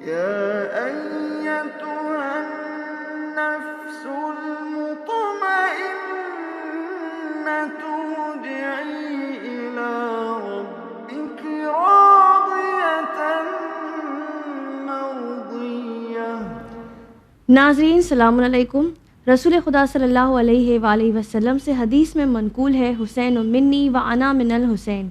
يا أيتها النفس المطمئنة ارجعي إلى ربك راضية مرضية۔ ناظرین السلام علیکم۔ رسول خدا صلی اللہ علیہ وآلہ وسلم سے حدیث میں منقول ہے حسین منی و انا من الحسین،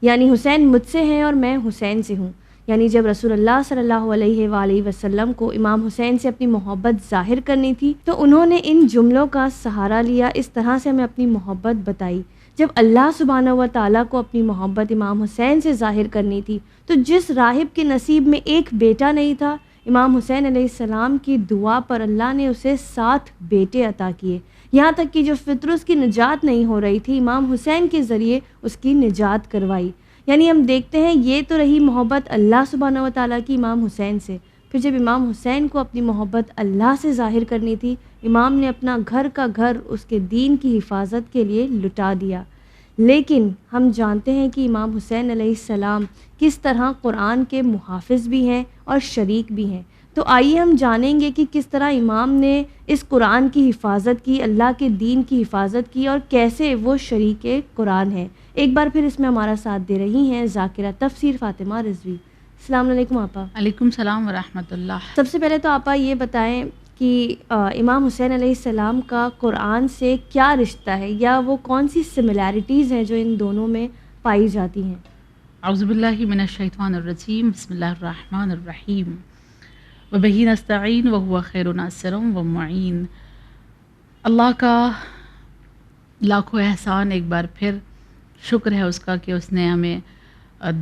یعنی حسین مجھ سے ہیں اور میں حسین سے ہوں۔ یعنی جب رسول اللہ صلی اللہ علیہ وآلہ وسلم کو امام حسین سے اپنی محبت ظاہر کرنی تھی تو انہوں نے ان جملوں کا سہارا لیا، اس طرح سے ہمیں اپنی محبت بتائی۔ جب اللہ سبحانہ و تعالیٰ کو اپنی محبت امام حسین سے ظاہر کرنی تھی تو جس راہب کے نصیب میں ایک بیٹا نہیں تھا، امام حسین علیہ السلام کی دعا پر اللہ نے اسے 7 بیٹے عطا کیے، یہاں تک کہ جو فطرس کی نجات نہیں ہو رہی تھی امام حسین کے ذریعے اس کی نجات کروائی۔ یعنی ہم دیکھتے ہیں یہ تو رہی محبت اللہ سبحانہ و تعالیٰ کی امام حسین سے، پھر جب امام حسین کو اپنی محبت اللہ سے ظاہر کرنی تھی، امام نے اپنا گھر کا گھر اس کے دین کی حفاظت کے لیے لٹا دیا۔ لیکن ہم جانتے ہیں کہ امام حسین علیہ السلام کس طرح قرآن کے محافظ بھی ہیں اور شریک بھی ہیں، تو آئیے ہم جانیں گے کہ کس طرح امام نے اس قرآن کی حفاظت کی، اللہ کے دین کی حفاظت کی، اور کیسے وہ شریک قرآن ہیں۔ ایک بار پھر اس میں ہمارا ساتھ دے رہی ہیں ذاکرہ تفسیر فاطمہ رضوی۔ السلام علیکم آپا۔ علیکم السلام ورحمۃ اللہ۔ سب سے پہلے تو آپا یہ بتائیں کہ امام حسین علیہ السلام کا قرآن سے کیا رشتہ ہے، یا وہ کون سی سملیرٹیز ہیں جو ان دونوں میں پائی جاتی ہیں؟ اعوذ باللہ من الشیطان الرجیم، بسم اللہ الرحمن الرحیم، وبہ نستعین وہو خیر ناصر ومعین۔ اللہ کا لاکھوں احسان، ایک بار پھر شکر ہے اس کا کہ اس نے ہمیں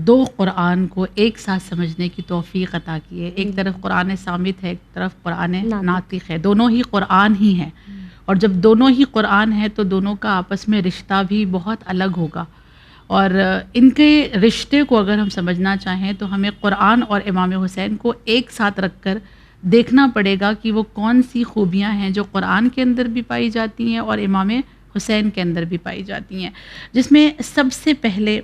2 قرآن کو ایک ساتھ سمجھنے کی توفیق عطا کی ہے۔ ایک طرف قرآن صامت ہے، ایک طرف قرآن ناطق ہے، دونوں ہی قرآن ہی ہیں، اور جب دونوں ہی قرآن ہیں تو دونوں کا آپس میں رشتہ بھی بہت الگ ہوگا، اور ان کے رشتے کو اگر ہم سمجھنا چاہیں تو ہمیں قرآن اور امام حسین کو ایک ساتھ رکھ کر دیکھنا پڑے گا کہ وہ کون سی خوبیاں ہیں جو قرآن کے اندر بھی پائی جاتی ہیں اور امام حسین کے اندر بھی پائی جاتی ہیں، جس میں سب سے پہلے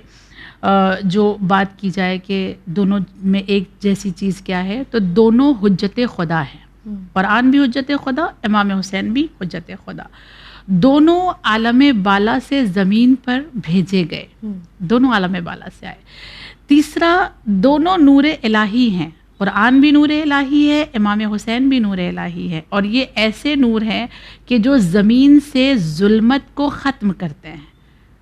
جو بات کی جائے کہ دونوں میں ایک جیسی چیز کیا ہے، تو دونوں حجت خدا ہیں۔ قرآن بھی حجت خدا، امام حسین بھی حجت خدا، دونوں عالم بالا سے زمین پر بھیجے گئے، دونوں عالم بالا سے آئے۔ تیسرا، دونوں نور الہی ہیں، قرآن بھی نور الہی ہے، امام حسین بھی نور الہی ہے، اور یہ ایسے نور ہیں کہ جو زمین سے ظلمت کو ختم کرتے ہیں۔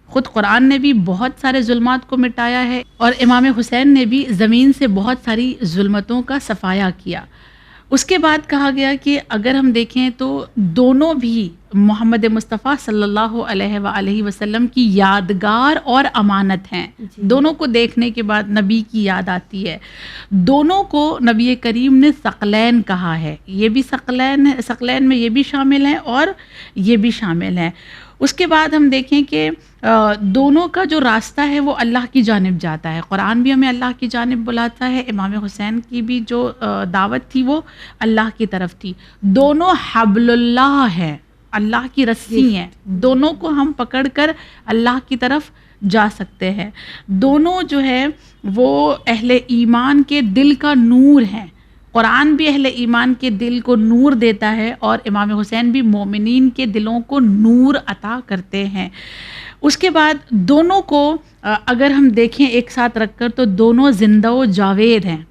خود قرآن نے بھی بہت سارے ظلمات کو مٹایا ہے، اور امام حسین نے بھی زمین سے بہت ساری ظلمتوں کا صفایا کیا۔ اس کے بعد کہا گیا کہ اگر ہم دیکھیں تو دونوں بھی محمد مصطفیٰ صلی اللہ علیہ وآلہ وسلم کی یادگار اور امانت ہیں۔ دونوں کو دیکھنے کے بعد نبی کی یاد آتی ہے۔ دونوں کو نبی کریم نے ثقلین کہا ہے، یہ بھی ثقلین میں یہ بھی شامل ہیں اور یہ بھی شامل ہیں۔ اس کے بعد ہم دیکھیں کہ دونوں کا جو راستہ ہے وہ اللہ کی جانب جاتا ہے، قرآن بھی ہمیں اللہ کی جانب بلاتا ہے، امام حسین کی بھی جو دعوت تھی وہ اللہ کی طرف تھی۔ دونوں حبل اللہ ہیں، اللہ کی رسی ہیں، دونوں کو ہم پکڑ کر اللہ کی طرف جا سکتے ہیں۔ دونوں جو ہے وہ اہل ایمان کے دل کا نور ہیں، قرآن بھی اہل ایمان کے دل کو نور دیتا ہے، اور امام حسین بھی مومنین کے دلوں کو نور عطا کرتے ہیں۔ اس کے بعد دونوں کو اگر ہم دیکھیں ایک ساتھ رکھ کر تو دونوں زندہ و جاوید ہیں،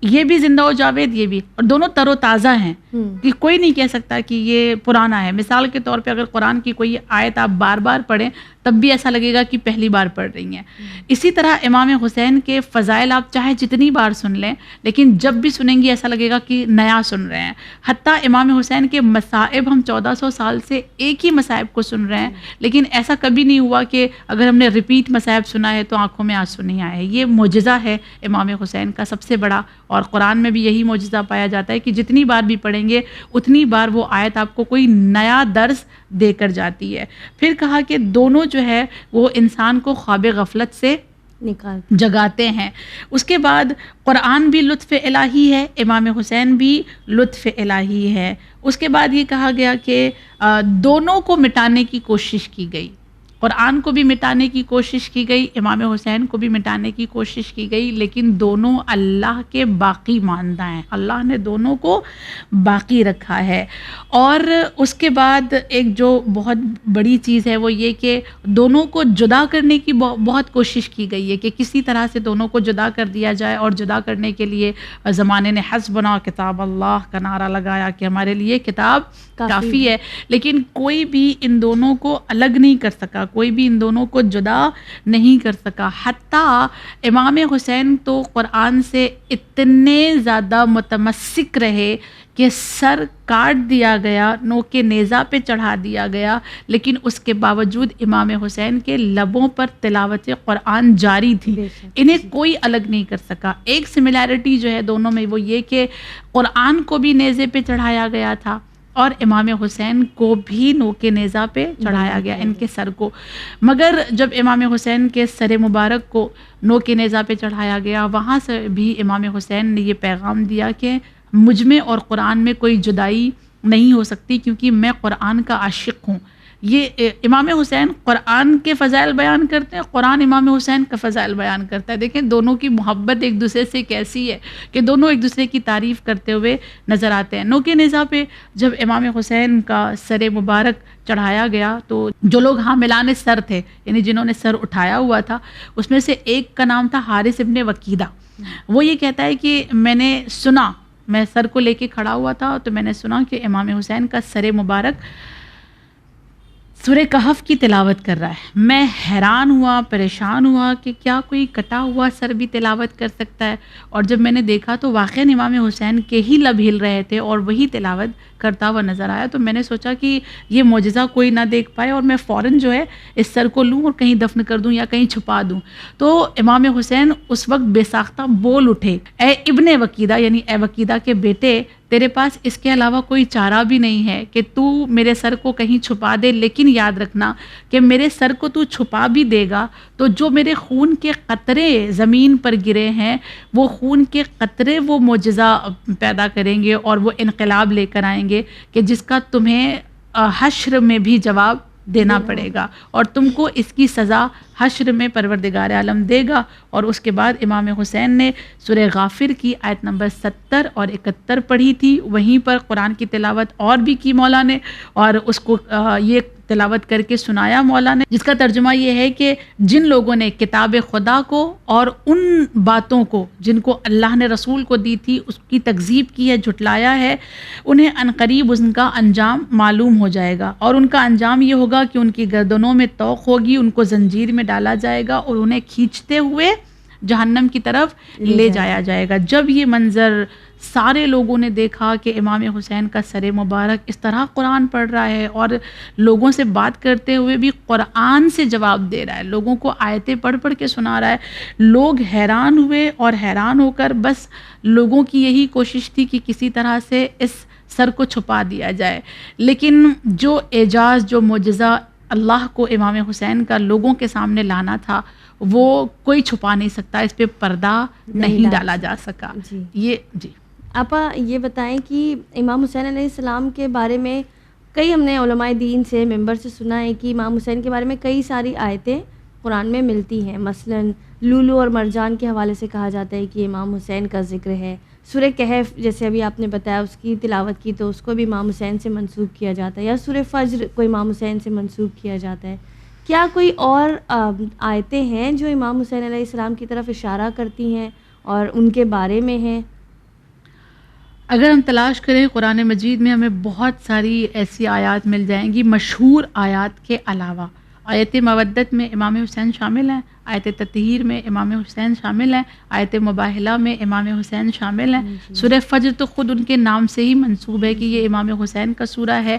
یہ بھی زندہ و جاوید، یہ بھی، اور دونوں تر و تازہ ہیں کہ کوئی نہیں کہہ سکتا کہ یہ پرانا ہے۔ مثال کے طور پہ اگر قرآن کی کوئی آیت آپ بار بار پڑھیں تب بھی ایسا لگے گا کہ پہلی بار پڑھ رہی ہیں۔ اسی طرح امام حسین کے فضائل آپ چاہے جتنی بار سن لیں، لیکن جب بھی سنیں گی ایسا لگے گا کہ نیا سن رہے ہیں۔ حتیٰ امام حسین کے مصائب ہم 1400 سال سے ایک ہی مصائب کو سن رہے ہیں، لیکن ایسا کبھی نہیں ہوا کہ اگر ہم نے ریپیٹ مصائب سنا ہے تو آنکھوں میں آنسو نہیں آئے۔ یہ معجزہ ہے امام حسین کا سب سے بڑا، اور قرآن میں بھی یہی معجزہ پایا جاتا ہے کہ جتنی بار بھی پڑھیں گے اتنی بار وہ آیت آپ کو کوئی نیا درس دے کر جاتی ہے۔ پھر کہا کہ دونوں جو ہے وہ انسان کو خواب غفلت سے جگاتے ہیں۔ اس کے بعد قرآن بھی لطف الہی ہے، امام حسین بھی لطف الہی ہے۔ اس کے بعد یہ کہا گیا کہ دونوں کو مٹانے کی کوشش کی گئی، قرآن کو بھی مٹانے کی کوشش کی گئی، امام حسین کو بھی مٹانے کی کوشش کی گئی، لیکن دونوں اللہ کے باقی ماندہ ہیں، اللہ نے دونوں کو باقی رکھا ہے۔ اور اس کے بعد ایک جو بہت بڑی چیز ہے وہ یہ کہ دونوں کو جدا کرنے کی بہت کوشش کی گئی ہے کہ کسی طرح سے دونوں کو جدا کر دیا جائے، اور جدا کرنے کے لیے زمانے نے حسبنا کتاب اللہ کا نعرہ لگایا کہ ہمارے لیے کتاب کافی ہے، لیکن کوئی بھی ان دونوں کو الگ نہیں کر سکا، کوئی بھی ان دونوں کو جدا نہیں کر سکا۔ حتیٰ امام حسین تو قرآن سے اتنے زیادہ متمسک رہے کہ سر کاٹ دیا گیا، نوک نیزہ پہ چڑھا دیا گیا، لیکن اس کے باوجود امام حسین کے لبوں پر تلاوت قرآن جاری تھی، انہیں کوئی الگ نہیں کر سکا۔ ایک سملیرٹی جو ہے دونوں میں وہ یہ کہ قرآن کو بھی نیزے پہ چڑھایا گیا تھا اور امام حسین کو بھی نوک نیزہ پہ چڑھایا گیا، ان کے سر کو۔ مگر جب امام حسین کے سر مبارک کو نوک نیزہ پہ چڑھایا گیا، وہاں سے بھی امام حسین نے یہ پیغام دیا کہ مجھ میں اور قرآن میں کوئی جدائی نہیں ہو سکتی، کیونکہ میں قرآن کا عاشق ہوں۔ یہ امام حسین قرآن کے فضائل بیان کرتے ہیں، قرآن امام حسین کا فضائل بیان کرتا ہے۔ دیکھیں دونوں کی محبت ایک دوسرے سے کیسی ہے کہ دونوں ایک دوسرے کی تعریف کرتے ہوئے نظر آتے ہیں۔ نوک نیزہ پہ جب امام حسین کا سر مبارک چڑھایا گیا تو جو لوگ حاملان سر تھے، یعنی جنہوں نے سر اٹھایا ہوا تھا، اس میں سے ایک کا نام تھا حارث ابن وکیدہ۔ وہ یہ کہتا ہے کہ میں نے سنا، میں سر کو لے کے کھڑا ہوا تھا تو میں نے سنا کہ امام حسین کا سر مبارک سورہ کہف کی تلاوت کر رہا ہے۔ میں حیران ہوا، پریشان ہوا کہ کیا کوئی کٹا ہوا سر بھی تلاوت کر سکتا ہے؟ اور جب میں نے دیکھا تو واقعاً امام حسین کے ہی لب ہل رہے تھے اور وہی تلاوت کرتا ہوا نظر آیا، تو میں نے سوچا کہ یہ معجزہ کوئی نہ دیکھ پائے اور میں فوراً جو ہے اس سر کو لوں اور کہیں دفن کر دوں یا کہیں چھپا دوں۔ تو امام حسین اس وقت بے ساختہ بول اٹھے، اے ابن وکیدہ، یعنی اے وکیدہ کے بیٹے، تیرے پاس اس کے علاوہ کوئی چارہ بھی نہیں ہے کہ تو میرے سر کو کہیں چھپا دے، لیکن یاد رکھنا کہ میرے سر کو تو چھپا بھی دے گا تو جو میرے خون کے قطرے زمین پر گرے ہیں، وہ خون کے قطرے وہ معجزہ پیدا کریں گے اور وہ انقلاب لے کر آئیں گے کہ جس کا تمہیں حشر میں بھی جواب دینا پڑے گا، اور تم کو اس کی سزا حشر میں پروردگار عالم دے گا۔ اور اس کے بعد امام حسین نے سورہ غافر کی آیت نمبر 70 اور 71 پڑھی تھی، وہیں پر قرآن کی تلاوت اور بھی کی مولا نے، اور اس کو یہ تلاوت کر کے سنایا مولا نے، جس کا ترجمہ یہ ہے کہ جن لوگوں نے کتاب خدا کو اور ان باتوں کو جن کو اللہ نے رسول کو دی تھی اس کی تکذیب کی ہے، جھٹلایا ہے، انہیں عنقریب ان کا انجام معلوم ہو جائے گا، اور ان کا انجام یہ ہوگا کہ ان کی گردنوں میں طوق ہوگی، ان کو زنجیر میں ڈالا جائے گا اور انہیں کھینچتے ہوئے جہنم کی طرف لے جایا جائے گا۔ جب یہ منظر سارے لوگوں نے دیکھا کہ امام حسین کا سر مبارک اس طرح قرآن پڑھ رہا ہے اور لوگوں سے بات کرتے ہوئے بھی قرآن سے جواب دے رہا ہے، لوگوں کو آیتیں پڑھ پڑھ کے سنا رہا ہے، لوگ حیران ہوئے، اور حیران ہو کر بس لوگوں کی یہی کوشش تھی کہ کسی طرح سے اس سر کو چھپا دیا جائے۔ لیکن جو اعجاز، جو معجزہ اللہ کو امام حسین کا لوگوں کے سامنے لانا تھا، وہ کوئی چھپا نہیں سکتا، اس پہ پردہ نہیں ڈالا جا سکا۔ جی آپا یہ بتائیں کہ امام حسین علیہ السلام کے بارے میں کئی ہم نے علماء دین سے، ممبر سے سنا ہے کہ امام حسین کے بارے میں کئی ساری آیتیں قرآن میں ملتی ہیں، مثلاً لولو اور مرجان کے حوالے سے کہا جاتا ہے کہ امام حسین کا ذکر ہے۔ سورہ کہف جیسے ابھی آپ نے بتایا اس کی تلاوت کی تو اس کو بھی امام حسین سے منسوب کیا جاتا ہے، یا سورہ فجر کو امام حسین سے منسوب کیا جاتا ہے۔ کیا کوئی اور آیتیں ہیں جو امام حسین علیہ السلام کی طرف اشارہ کرتی ہیں اور ان کے بارے میں ہیں؟ اگر ہم تلاش کریں قرآن مجید میں ہمیں بہت ساری ایسی آیات مل جائیں گی، مشہور آیات کے علاوہ۔ آیت مودت میں امام حسین شامل ہیں، آیت تطہیر میں امام حسین شامل ہیں، آیت مباہلہ میں امام حسین شامل ہیں۔ سورہ فجر تو خود ان کے نام سے ہی منسوب ہے کہ یہ امام حسین کا سورہ ہے۔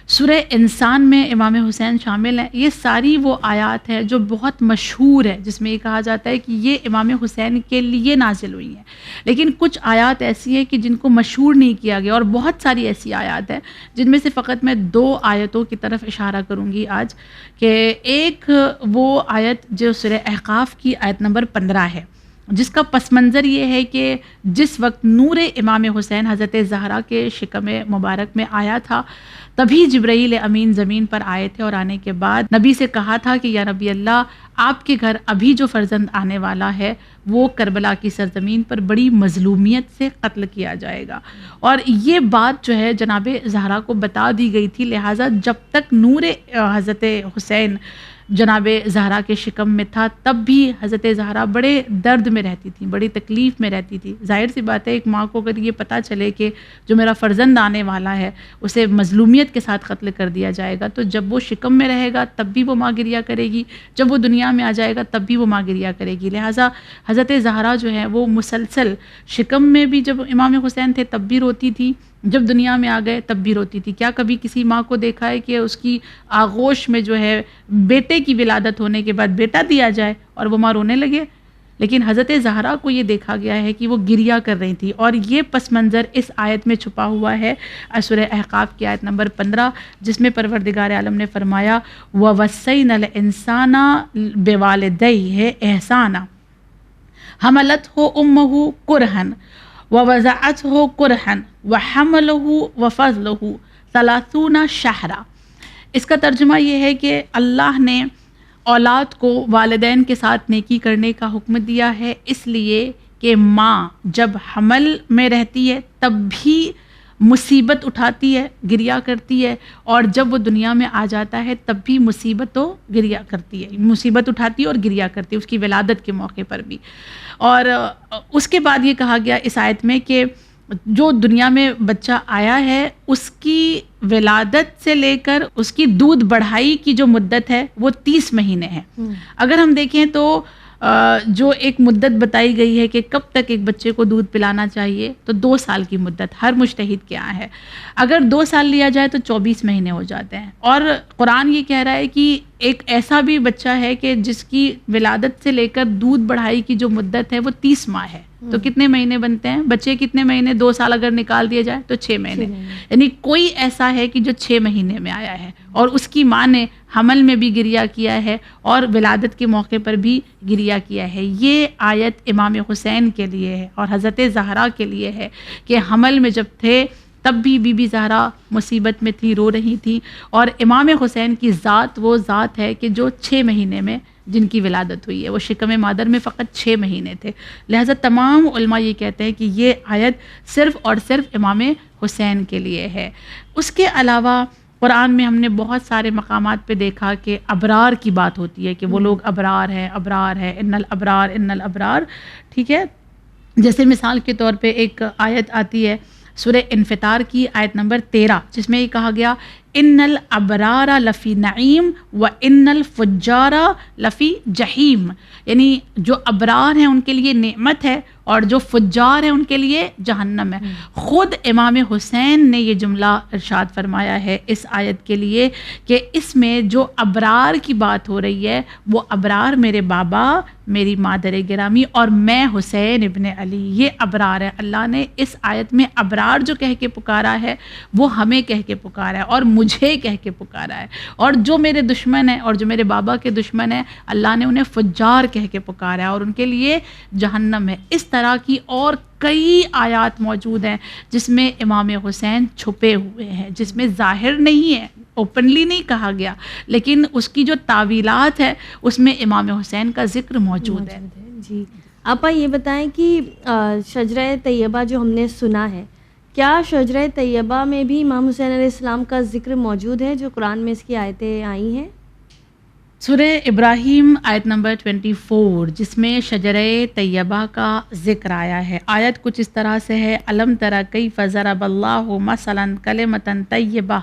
سورہ انسان میں امام حسین شامل ہیں۔ یہ ساری وہ آیات ہیں جو بہت مشہور ہے، جس میں یہ کہا جاتا ہے کہ یہ امام حسین کے لیے نازل ہوئی ہیں۔ لیکن کچھ آیات ایسی ہیں کہ جن کو مشہور نہیں کیا گیا، اور بہت ساری ایسی آیات ہیں جن میں سے فقط میں 2 آیتوں کی طرف اشارہ کروں گی آج، کہ ایک وہ آیت جو سورہ احقاف کی آیت نمبر 15 ہے، جس کا پس منظر یہ ہے کہ جس وقت نور امام حسین حضرت زہرا کے شکم مبارک میں آیا تھا تبھی جبرائیل امین زمین پر آئے تھے، اور آنے کے بعد نبی سے کہا تھا کہ یا نبی اللہ، آپ کے گھر ابھی جو فرزند آنے والا ہے وہ کربلا کی سرزمین پر بڑی مظلومیت سے قتل کیا جائے گا، اور یہ بات جو ہے جناب زہرا کو بتا دی گئی تھی، لہٰذا جب تک نور حضرت حسین جناب زہرا کے شکم میں تھا تب بھی حضرت زہرا بڑے درد میں رہتی تھیں، بڑی تکلیف میں رہتی تھی۔ ظاہر سی بات ہے ایک ماں کو اگر یہ پتہ چلے کہ جو میرا فرزند آنے والا ہے اسے مظلومیت کے ساتھ قتل کر دیا جائے گا، تو جب وہ شکم میں رہے گا تب بھی وہ ماں گریا کرے گی، جب وہ دنیا میں آ جائے گا تب بھی وہ ماں گریا کرے گی۔ لہٰذا حضرت زہرا جو ہے وہ مسلسل شکم میں بھی جب امام حسین تھے تب بھی روتی تھی، جب دنیا میں آ گئے تب بھی روتی تھی۔ کیا کبھی کسی ماں کو دیکھا ہے کہ اس کی آغوش میں جو ہے بیٹے کی ولادت ہونے کے بعد بیٹا دیا جائے اور وہ ماں رونے لگے؟ لیکن حضرت زہرا کو یہ دیکھا گیا ہے کہ وہ گریا کر رہی تھی، اور یہ پس منظر اس آیت میں چھپا ہوا ہے، سورہ احقاف کی آیت نمبر 15، جس میں پروردگار عالم نے فرمایا وَوَصَّيْنَا الْإِنسَانَ بِوَالِدَيْهِ إِحْسَانًا حَمَلَتْهُ أُمُّهُ كُرْهًا وَوَضَعَتْهُ كُرْهًا وَحَمْلُهُ وَفَصْلُهُ 30 شهرا۔ اس کا ترجمہ یہ ہے کہ اللہ نے اولاد کو والدین کے ساتھ نیکی کرنے کا حکم دیا ہے، اس لیے کہ ماں جب حمل میں رہتی ہے تب بھی مصیبت اٹھاتی ہے، گریا کرتی ہے، اور جب وہ دنیا میں آ جاتا ہے تب بھی مصیبت گریا کرتی ہے، مصیبت اٹھاتی ہے اور گریا کرتی ہے، اس کی ولادت کے موقع پر بھی۔ اور اس کے بعد یہ کہا گیا اس آیت میں کہ جو دنیا میں بچہ آیا ہے اس کی ولادت سے لے کر اس کی دودھ بڑھائی کی جو مدت ہے وہ 30 مہینے ہے۔ اگر ہم دیکھیں تو جو ایک مدت بتائی گئی ہے کہ کب تک ایک بچے کو دودھ پلانا چاہیے، تو 2 سال کی مدت ہر مجتہد کے یہاں ہے۔ اگر 2 سال لیا جائے تو 24 مہینے ہو جاتے ہیں، اور قرآن یہ کہہ رہا ہے کہ ایک ایسا بھی بچہ ہے کہ جس کی ولادت سے لے کر دودھ بڑھائی کی جو مدت ہے وہ 30 ماہ ہے۔ تو کتنے مہینے بنتے ہیں؟ بچے کتنے مہینے؟ 2 سال اگر نکال دیے جائے تو 6 مہینے، یعنی کوئی ایسا ہے کہ جو 6 مہینے میں آیا ہے، اور اس کی ماں نے حمل میں بھی گریا کیا ہے اور ولادت کے موقع پر بھی گریا کیا ہے۔ یہ آیت امام حسین کے لیے ہے اور حضرت زہرا کے لیے ہے کہ حمل میں جب تھے تب بھی بی بی زہرا مصیبت میں تھی، رو رہی تھی، اور امام حسین کی ذات وہ ذات ہے کہ جو 6 مہینے میں جن کی ولادت ہوئی ہے، وہ شکم مادر میں فقط 6 مہینے تھے۔ لہٰذا تمام علماء یہ کہتے ہیں کہ یہ آیت صرف اور صرف امام حسین کے لیے ہے۔ اس کے علاوہ قرآن میں ہم نے بہت سارے مقامات پہ دیکھا کہ ابرار کی بات ہوتی ہے کہ وہ لوگ ابرار ہیں، ابرار ہے، ان الابرار، ٹھیک ہے۔ جیسے مثال کے طور پہ ایک آیت آتی ہے سورہ انفطار کی آیت نمبر 13، جس میں یہ کہا گیا ان الابرار لفی نعیم و ان الفجار لفی جہیم، یعنی جو ابرار ہیں ان کے لیے نعمت ہے اور جو فجار ہیں ان کے لیے جہنم ہے۔ خود امام حسین نے یہ جملہ ارشاد فرمایا ہے اس آیت کے لیے کہ اس میں جو ابرار کی بات ہو رہی ہے وہ ابرار میرے بابا، میری مادر گرامی اور میں حسین ابن علی، یہ ابرار ہے۔ اللہ نے اس آیت میں ابرار جو کہہ کے پکارا ہے وہ ہمیں کہہ کے پکارا ہے اور مجھے کہہ کے پکارا ہے، اور جو میرے دشمن ہیں اور جو میرے بابا کے دشمن ہیں اللہ نے انہیں فجار کہہ کے پکارا ہے اور ان کے لیے جہنم ہے۔ اس طرح کی اور کئی آیات موجود ہیں جس میں امام حسین چھپے ہوئے ہیں، جس میں ظاہر نہیں ہے، اوپنلی نہیں کہا گیا، لیکن اس کی جو تعویلات ہے اس میں امام حسین کا ذکر موجود ہے۔ جی آپا یہ بتائیں کہ شجرہ طیبہ جو ہم نے سنا ہے، کیا شجرہ طیبہ میں بھی امام حسین علیہ السلام کا ذکر موجود ہے جو قرآن میں اس کی آیتیں آئی ہیں؟ سورہ ابراہیم آیت نمبر 24 جس میں شجرہ طیبہ کا ذکر آیا ہے، آیت کچھ اس طرح سے ہے الم تری کیف ضرب اللہ مثلا کلمۃ طیبہ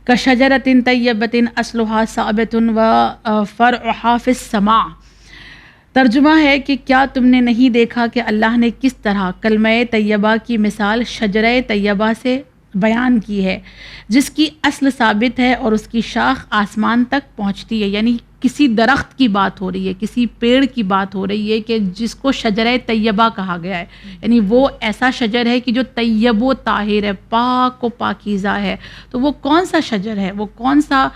کشجرۃ طیبۃ اصلھا ثابت وفرعھا فی السماء۔ ترجمہ ہے کہ کیا تم نے نہیں دیکھا کہ اللہ نے کس طرح کلمہ طیبہ کی مثال شجرہ طیبہ سے بیان کی ہے، جس کی اصل ثابت ہے اور اس کی شاخ آسمان تک پہنچتی ہے، یعنی کسی درخت کی بات ہو رہی ہے، کسی پیڑ کی بات ہو رہی ہے کہ جس کو شجرہ طیبہ کہا گیا ہے، یعنی وہ ایسا شجر ہے کہ جو طیب و طاہر ہے، پاک و پاکیزہ ہے. تو وہ کون سا شجر ہے، وہ کون سا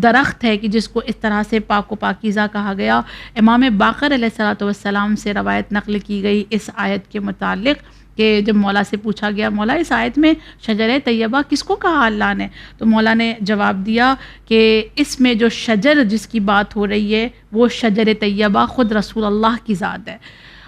درخت ہے کہ جس کو اس طرح سے پاک و پاکیزہ کہا گیا؟ امام باقر علیہ الصلوۃ والسلام سے روایت نقل کی گئی اس آیت کے متعلق کہ جب مولا سے پوچھا گیا، مولا اس آیت میں شجر طیبہ کس کو کہا اللہ نے؟ تو مولا نے جواب دیا کہ اس میں جو شجر جس کی بات ہو رہی ہے وہ شجر طیبہ خود رسول اللہ کی ذات ہے،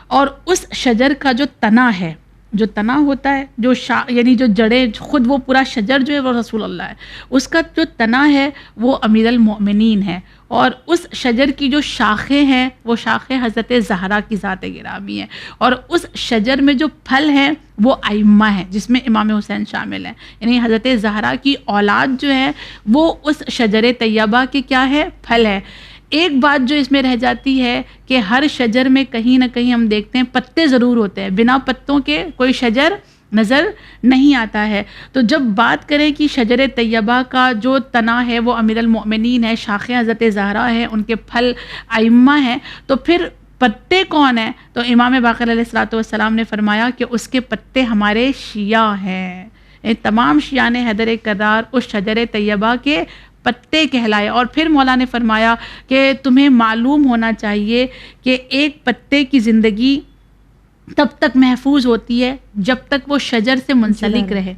اور اس شجر کا جو تنا ہے، جو تنا ہوتا ہے، جو یعنی جو جڑیں، خود وہ پورا شجر جو ہے وہ رسول اللہ ہے، اس کا جو تنا ہے وہ امیر المؤمنین ہے، اور اس شجر کی جو شاخیں ہیں وہ شاخیں حضرت زہرا کی ذات گرامی ہیں، اور اس شجر میں جو پھل ہیں وہ ائمہ ہیں جس میں امام حسین شامل ہیں، یعنی حضرت زہرا کی اولاد جو ہے وہ اس شجر طیبہ کے کیا ہے؟ پھل ہے. ایک بات جو اس میں رہ جاتی ہے کہ ہر شجر میں کہیں نہ کہیں ہم دیکھتے ہیں پتے ضرور ہوتے ہیں، بنا پتوں کے کوئی شجر نظر نہیں آتا ہے. تو جب بات کریں کہ شجر طیبہ کا جو تنا ہے وہ امیر المؤمنین ہے، شاخیں حضرت زہرا ہیں، ان کے پھل ائمہ ہیں، تو پھر پتے کون ہیں؟ تو امام باقر علیہ الصلوۃ والسلام نے فرمایا کہ اس کے پتے ہمارے شیعہ ہیں. تمام شیعہ نے حیدر کرار اس شجر طیبہ کے پتے کہلائے. اور پھر مولا نے فرمایا کہ تمہیں معلوم ہونا چاہیے کہ ایک پتے کی زندگی تب تک محفوظ ہوتی ہے جب تک وہ شجر سے منسلک رہے.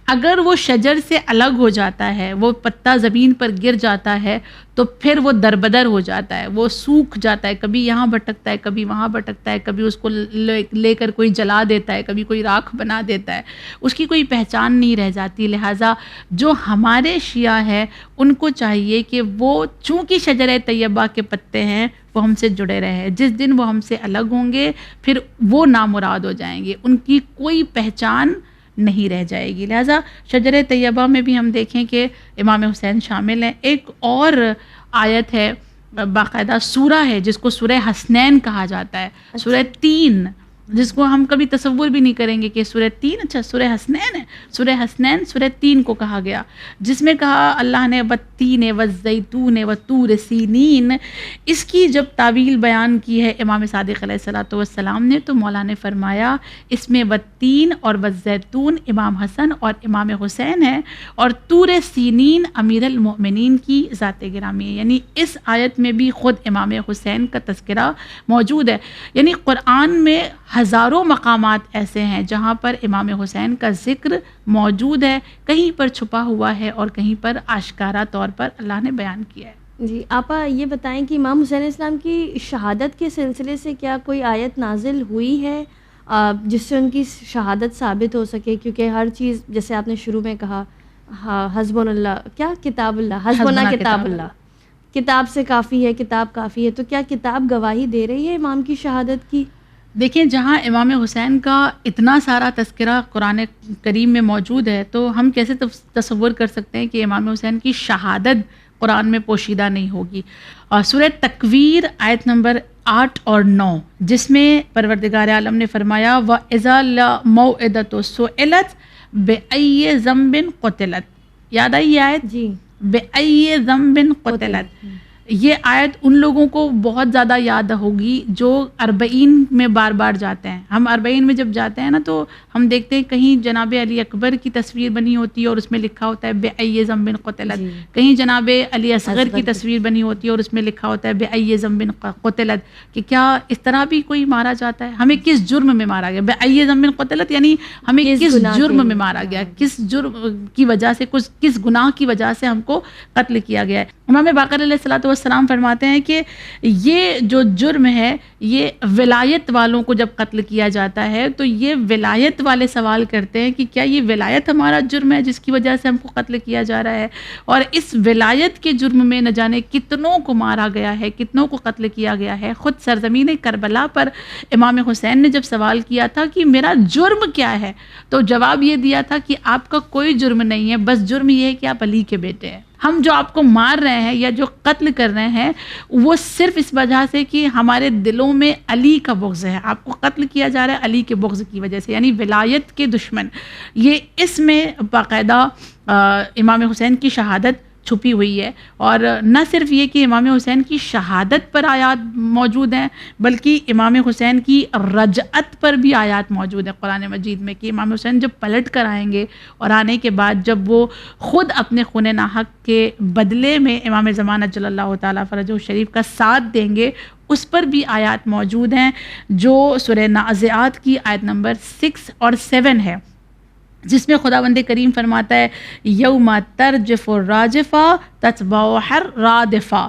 اگر وہ شجر سے الگ ہو جاتا ہے، وہ پتا زمین پر گر جاتا ہے، تو پھر وہ دربدر ہو جاتا ہے، وہ سوکھ جاتا ہے، کبھی یہاں بھٹکتا ہے، کبھی وہاں بھٹکتا ہے، کبھی اس کو لے کر کوئی جلا دیتا ہے، کبھی کوئی راکھ بنا دیتا ہے، اس کی کوئی پہچان نہیں رہ جاتی. لہٰذا جو ہمارے شیعہ ہیں ان کو چاہیے کہ وہ چونکہ شجر طیبہ کے پتے ہیں وہ ہم سے جڑے رہے. جس دن وہ ہم سے الگ ہوں گے پھر وہ نامراد ہو جائیں گے، ان کی کوئی پہچان نہیں رہ جائے گی. لہٰذا شجر طیبہ میں بھی ہم دیکھیں کہ امام حسین شامل ہیں. ایک اور آیت ہے، باقاعدہ سورہ ہے جس کو سورہ حسنین کہا جاتا ہے، سورہ 3، جس کو ہم کبھی تصور بھی نہیں کریں گے کہ سورہ 3 اچھا سورہ حسنین ہے. سورہ حسنین سورہ 3 کو کہا گیا، جس میں کہا اللہ نے والتین والزیتون وطور سینین. اس کی جب تعویل بیان کی ہے امام صادق علیہ الصلوۃ والسلام نے، تو مولا نے فرمایا اس میں والتین اور والزیتون امام حسن اور امام حسین ہے، اور طور سینین امیر المؤمنین کی ذات گرامی ہے. یعنی اس آیت میں بھی خود امام حسین کا تذکرہ موجود ہے. یعنی قرآن میں ہزاروں مقامات ایسے ہیں جہاں پر امام حسین کا ذکر موجود ہے، کہیں پر چھپا ہوا ہے اور کہیں پر آشکارا طور پر اللہ نے بیان کیا ہے. جی آپا یہ بتائیں کہ امام حسین علیہ السلام کی شہادت کے سلسلے سے کیا کوئی آیت نازل ہوئی ہے جس سے ان کی شہادت ثابت ہو سکے؟ کیونکہ ہر چیز جیسے آپ نے شروع میں کہا حسبنا اللہ، کیا کتاب اللہ، حسبنا کتاب اللہ، کتاب سے کافی ہے، کتاب کافی ہے. تو کیا کتاب گواہی دے رہی ہے امام کی شہادت کی؟ دیکھیں جہاں امام حسین کا اتنا سارا تذکرہ قرآن کریم میں موجود ہے تو ہم کیسے تصور کر سکتے ہیں کہ امام حسین کی شہادت قرآن میں پوشیدہ نہیں ہوگی. اور سورہ تکویر آیت نمبر 8 اور 9 جس میں پروردگار عالم نے فرمایا وَإِذَا لَمَوْعِدَةُ سُئِلَتْ بِأَيِّ ذَنبٍ قُتِلَتْ. یاد آئی یہ آیت؟ جی بِأَيِّ ذَنبٍ قُتِلَتْ. یہ آیت ان لوگوں کو بہت زیادہ یاد ہوگی جو اربعین میں بار بار جاتے ہیں. ہم اربعین میں جب جاتے ہیں نا تو ہم دیکھتے ہیں کہیں جناب علی اکبر کی تصویر بنی ہوتی ہے اور اس میں لکھا ہوتا ہے بِأَيِّ ذَنبٍ قُتِلَتْ. کہیں جناب علی اصغر کی تصویر بنی ہوتی ہے اور اس میں لکھا ہوتا ہے بِأَيِّ ذَنبٍ قُتِلَتْ. کہ کیا اس طرح بھی کوئی مارا جاتا ہے؟ ہمیں کس جرم میں مارا گیا؟ بِأَيِّ ذَنبٍ قُتِلَتْ یعنی ہمیں کس جرم میں مارا گیا، کس جرم کی وجہ سے، کس گناہ کی وجہ سے ہم کو قتل کیا گیا ہے. امام باقر علیہ الصلوۃ والسلام فرماتے ہیں کہ یہ جو جرم ہے یہ ولایت والوں کو جب قتل کیا جاتا ہے تو یہ ولایت والے سوال کرتے ہیں کہ کیا یہ ولایت ہمارا جرم ہے جس کی وجہ سے ہم کو قتل کیا جا رہا ہے؟ اور اس ولایت کے جرم میں نہ جانے کتنوں کو مارا گیا ہے، کتنوں کو قتل کیا گیا ہے. خود سرزمین کربلا پر امام حسین نے جب سوال کیا تھا کہ میرا جرم کیا ہے تو جواب یہ دیا تھا کہ آپ کا کوئی جرم نہیں ہے، بس جرم یہ ہے کہ آپ علی کے بیٹے ہیں. ہم جو آپ کو مار رہے ہیں یا جو قتل کر رہے ہیں وہ صرف اس وجہ سے کہ ہمارے دلوں میں علی کا بغض ہے. آپ کو قتل کیا جا رہا ہے علی کے بغض کی وجہ سے، یعنی ولایت کے دشمن. یہ اس میں باقاعدہ امام حسین کی شہادت چھپی ہوئی ہے. اور نہ صرف یہ کہ امام حسین کی شہادت پر آیات موجود ہیں بلکہ امام حسین کی رجعت پر بھی آیات موجود ہیں قرآن مجید میں کہ امام حسین جب پلٹ کر آئیں گے اور آنے کے بعد جب وہ خود اپنے خون ناحق کے بدلے میں امام زمانہ جل اللہ تعالیٰ فرجہ شریف کا ساتھ دیں گے، اس پر بھی آیات موجود ہیں جو سورہ نازعات کی آیت نمبر 6 اور 7 ہے، جس میں خداوند کریم فرماتا ہے یوم ترجف الراجفہ تتبعها الرادفہ،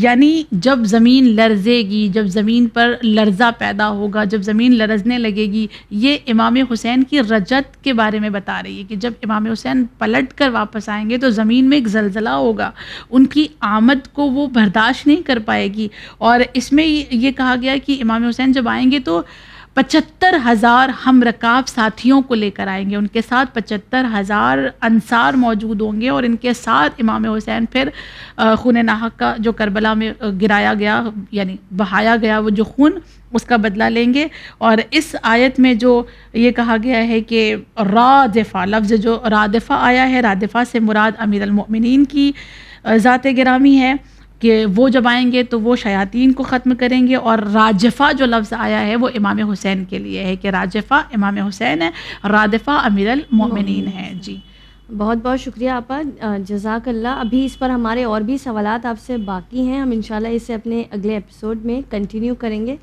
یعنی جب زمین لرزے گی، جب زمین پر لرزہ پیدا ہوگا، جب زمین لرزنے لگے گی. یہ امام حسین کی رجعت کے بارے میں بتا رہی ہے کہ جب امام حسین پلٹ کر واپس آئیں گے تو زمین میں ایک زلزلہ ہوگا، ان کی آمد کو وہ برداشت نہیں کر پائے گی. اور اس میں یہ کہا گیا کہ امام حسین جب آئیں گے تو 75,000 ہم رکاب ساتھیوں کو لے کر آئیں گے، ان کے ساتھ 75,000 انصار موجود ہوں گے، اور ان کے ساتھ امام حسین پھر خون ناحق کا جو کربلا میں گرایا گیا یعنی بہایا گیا وہ جو خون، اس کا بدلہ لیں گے. اور اس آیت میں جو یہ کہا گیا ہے کہ رادفہ، لفظ جو رادفہ آیا ہے، رادفہ سے مراد امیر المؤمنین کی ذات گرامی ہے کہ وہ جب آئیں گے تو وہ شیاطین کو ختم کریں گے. اور راجفہ جو لفظ آیا ہے وہ امام حسین کے لیے ہے کہ راجفہ امام حسین ہے، رادفہ امیر المؤمنین ہے. جی بہت بہت شکریہ آپا، جزاک اللہ. ابھی اس پر ہمارے اور بھی سوالات آپ سے باقی ہیں، ہم انشاءاللہ اسے اپنے اگلے ایپیسوڈ میں کنٹینیو کریں گے.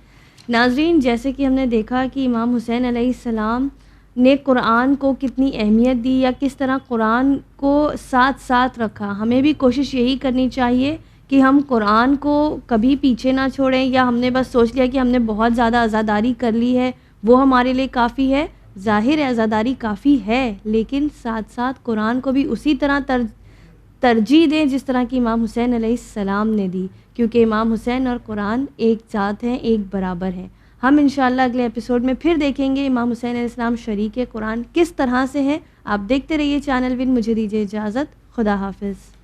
ناظرین، جیسے کہ ہم نے دیکھا کہ امام حسین علیہ السلام نے قرآن کو کتنی اہمیت دی یا کس طرح قرآن کو ساتھ ساتھ رکھا. ہمیں بھی کوشش یہی کرنی چاہیے کہ ہم قرآن کو کبھی پیچھے نہ چھوڑیں، یا ہم نے بس سوچ لیا کہ ہم نے بہت زیادہ عزاداری کر لی ہے وہ ہمارے لیے کافی ہے. ظاہر ہے عزاداری کافی ہے، لیکن ساتھ ساتھ قرآن کو بھی اسی طرح ترجیح دیں جس طرح کہ امام حسین علیہ السلام نے دی، کیونکہ امام حسین اور قرآن ایک ذات ہیں، ایک برابر ہیں. ہم انشاءاللہ اگلے ایپیسوڈ میں پھر دیکھیں گے امام حسین علیہ السلام شریک قرآن کس طرح سے ہیں. آپ دیکھتے رہیے چینل ون. مجھے دیجیے اجازت. خدا حافظ.